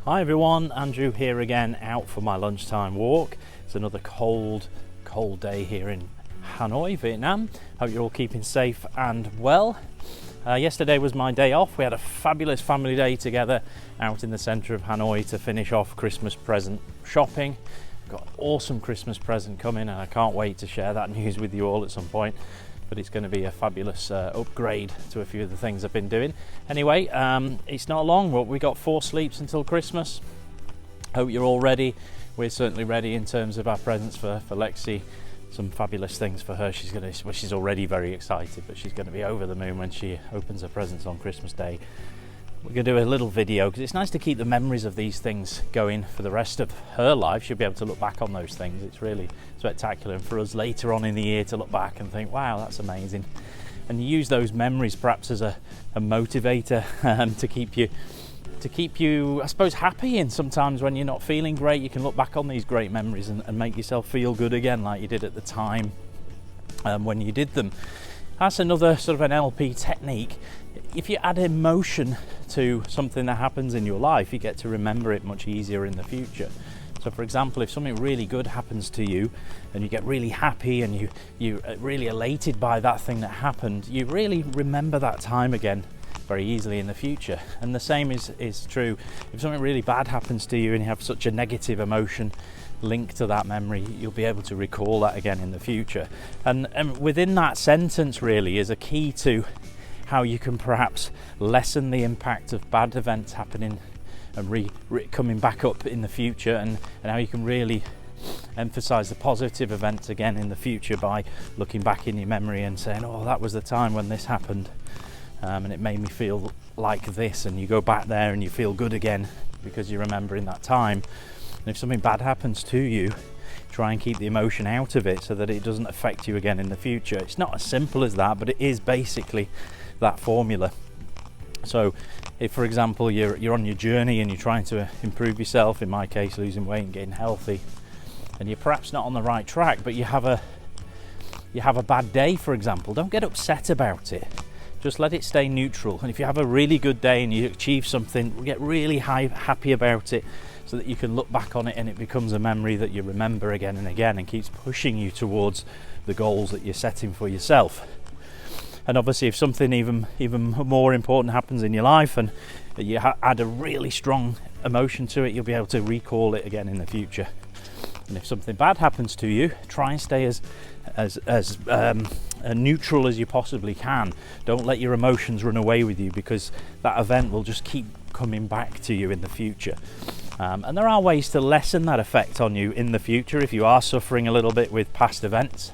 Hi everyone, Andrew here again, out for my lunchtime walk. It's another cold day here in Hanoi, Vietnam. Hope you're all keeping safe and well. Yesterday was my day off. We had a fabulous family day together out in the centre of Hanoi to finish off Christmas present shopping. Got an awesome Christmas present coming and I can't wait to share that news with you all at some point. But it's going to be a fabulous upgrade to a few of the things I've been doing. Anyway, it's not long, but we got 4 sleeps until Christmas. Hope you're all ready. We're certainly ready in terms of our presents for Lexi. Some fabulous things for her. She's already very excited, but she's going to be over the moon when she opens her presents on Christmas Day. We're going to do a little video because it's nice to keep the memories of these things going for the rest of her life. She'll be able to look back on those things. It's really spectacular, and for us later on in the year to look back and think, wow, that's amazing. And you use those memories perhaps as a motivator to keep you, I suppose, happy. And sometimes when you're not feeling great, you can look back on these great memories and make yourself feel good again, like you did at the time when you did them. That's another sort of an NLP technique. If you add emotion to something that happens in your life, you get to remember it much easier in the future. So for example, if something really good happens to you and you get really happy and you're really elated by that thing that happened, you really remember that time again very easily in the future. And the same is true if something really bad happens to you and you have such a negative emotion linked to that memory, you'll be able to recall that again in the future. And within that sentence really is a key to how you can perhaps lessen the impact of bad events happening and coming back up in the future, and how you can really emphasize the positive events again in the future by looking back in your memory and saying, oh, that was the time when this happened, and it made me feel like this, and you go back there and you feel good again because you're remembering that time. And if something bad happens to you, try and keep the emotion out of it so that it doesn't affect you again in the future. It's not as simple as that, but it is basically that formula. So if, for example, you're on your journey and you're trying to improve yourself, in my case losing weight and getting healthy, and you're perhaps not on the right track, but you have a bad day, for example, don't get upset about it. Just let it stay neutral. And if you have a really good day and you achieve something, get really happy about it so that you can look back on it and it becomes a memory that you remember again and again and keeps pushing you towards the goals that you're setting for yourself. And obviously if something even more important happens in your life and you add a really strong emotion to it, you'll be able to recall it again in the future. And if something bad happens to you, try and stay as neutral as you possibly can. Don't let your emotions run away with you, because that event will just keep coming back to you in the future. And there are ways to lessen that effect on you in the future if you are suffering a little bit with past events.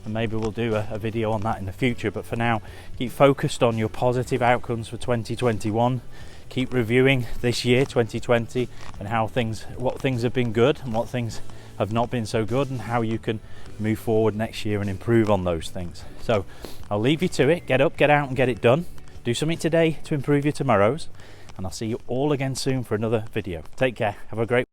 And maybe we'll do a video on that in the future, but for now, keep focused on your positive outcomes for 2021. Keep reviewing this year 2020 and what things have been good and what things have not been so good, and how you can move forward next year and improve on those things. So I'll leave you to it. Get up, get out and get it done. Do something today to improve your tomorrows, and I'll see you all again soon for another video. Take care. Have a great